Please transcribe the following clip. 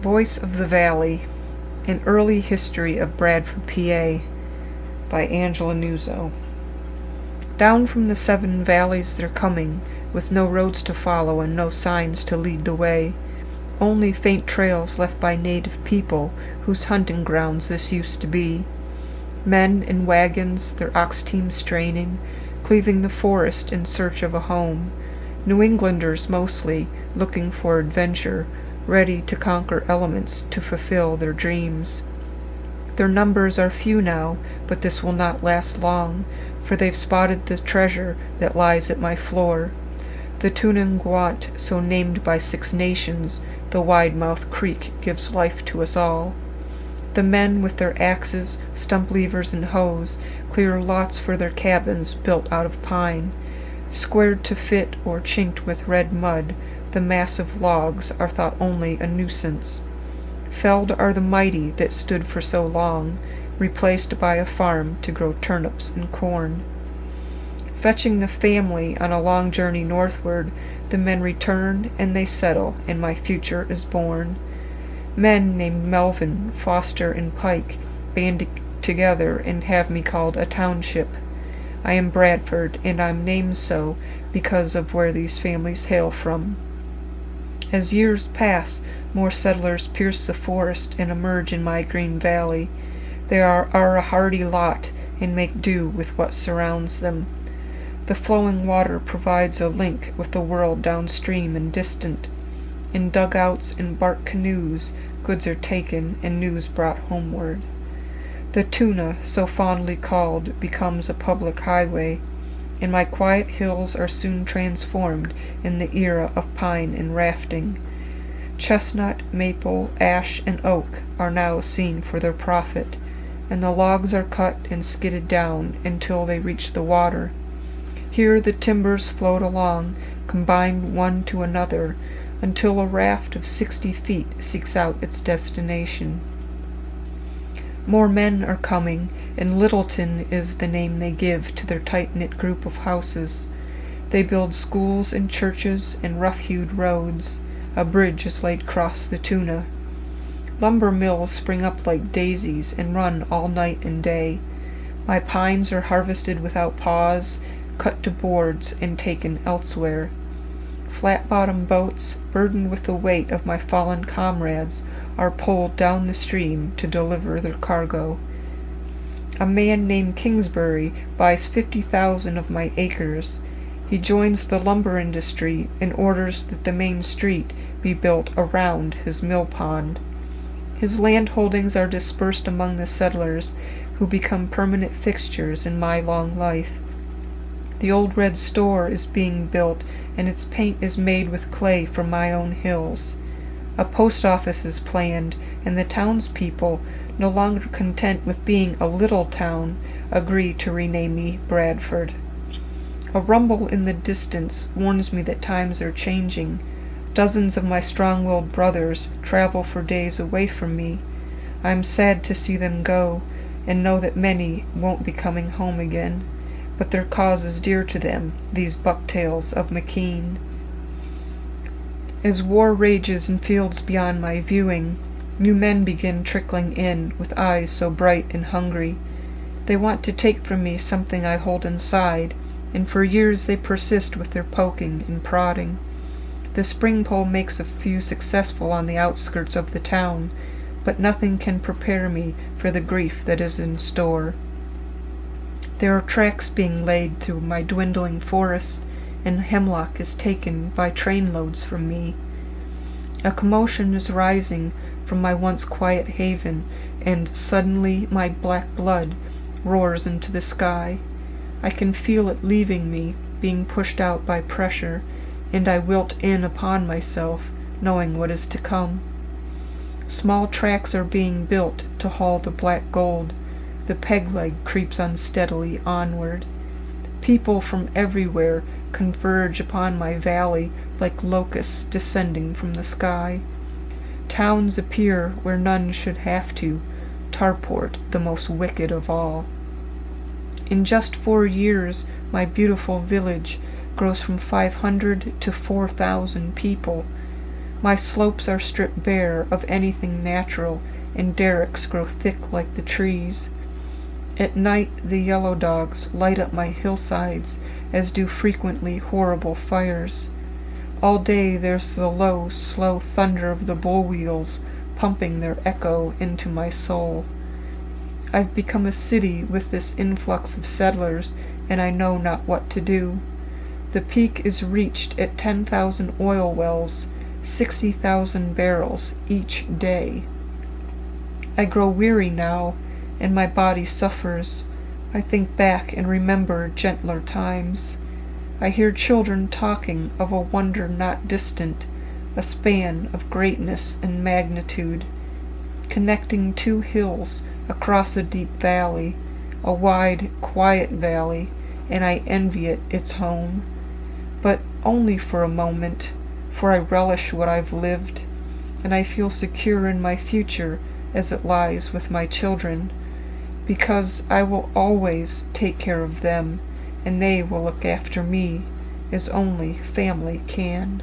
Voice of the Valley, An Early History of Bradford, PA, by Angela Nuzzo. Down from the 7 valleys they're coming, with no roads to follow and no signs to lead the way, only faint trails left by native people whose hunting grounds this used to be. Men in wagons, their ox teams straining, cleaving the forest in search of a home, New Englanders mostly, looking for adventure, ready to conquer elements to fulfill their dreams. Their numbers are few now, but this will not last long, for they've spotted the treasure that lies at my floor. The Tunanguat, so named by 6 nations, the wide-mouthed creek gives life to us all. The men with their axes, stump levers, and hoes clear lots for their cabins built out of pine. Squared to fit or chinked with red mud, the massive logs are thought only a nuisance. Felled are the mighty that stood for so long, replaced by a farm to grow turnips and corn. Fetching the family on a long journey northward, the men return and they settle, and my future is born. Men named Melvin, Foster, and Pike band together and have me called a township. I am Bradford, and I'm named so because of where these families hail from. As years pass, more settlers pierce the forest and emerge in my green valley. They are a hardy lot, and make do with what surrounds them. The flowing water provides a link with the world downstream and distant. In dugouts and bark canoes, goods are taken and news brought homeward. The tuna, so fondly called, becomes a public highway, and my quiet hills are soon transformed in the era of pine and rafting. Chestnut, maple, ash, and oak are now seen for their profit, and the logs are cut and skidded down until they reach the water. Here the timbers float along, combined one to another, until a raft of 60 feet seeks out its destination. More men are coming, and Littleton is the name they give to their tight-knit group of houses. They build schools and churches and rough-hewed roads. A bridge is laid across the Tuna. Lumber mills spring up like daisies and run all night and day. My pines are harvested without pause, cut to boards and taken elsewhere. Flat-bottom boats, burdened with the weight of my fallen comrades, are pulled down the stream to deliver their cargo. A man named Kingsbury buys 50,000 of my acres. He joins the lumber industry and orders that the main street be built around his mill pond. His land holdings are dispersed among the settlers, who become permanent fixtures in my long life. The old red store is being built, and its paint is made with clay from my own hills. A post office is planned, and the townspeople, no longer content with being a little town, agree to rename me Bradford. A rumble in the distance warns me that times are changing. Dozens of my strong-willed brothers travel for days away from me. I am sad to see them go, and know that many won't be coming home again, but their cause is dear to them, these bucktails of McKean. As war rages in fields beyond my viewing, new men begin trickling in with eyes so bright and hungry. They want to take from me something I hold inside, and for years they persist with their poking and prodding. The spring pole makes a few successful on the outskirts of the town, but nothing can prepare me for the grief that is in store. There are tracks being laid through my dwindling forest, and hemlock is taken by trainloads from me. A commotion is rising from my once quiet haven, and suddenly my black blood roars into the sky. I can feel it leaving me, being pushed out by pressure, and I wilt in upon myself, knowing what is to come. Small tracks are being built to haul the black gold. The peg-leg creeps unsteadily onward. People from everywhere converge upon my valley like locusts descending from the sky. Towns appear where none should have to, Tarport the most wicked of all. In just 4 years, my beautiful village grows from 500 to 4,000 people. My slopes are stripped bare of anything natural, and derricks grow thick like the trees. At night the yellow dogs light up my hillsides, as do frequently horrible fires. All day there's the low, slow thunder of the bull wheels, pumping their echo into my soul. I've become a city with this influx of settlers, and I know not what to do. The peak is reached at 10,000 oil wells, 60,000 barrels each day. I grow weary now, and my body suffers. I think back and remember gentler times. I hear children talking of a wonder not distant, a span of greatness and magnitude, connecting two hills across a deep valley, a wide, quiet valley, and I envy it its home. But only for a moment, for I relish what I've lived, and I feel secure in my future as it lies with my children, because I will always take care of them, and they will look after me, as only family can.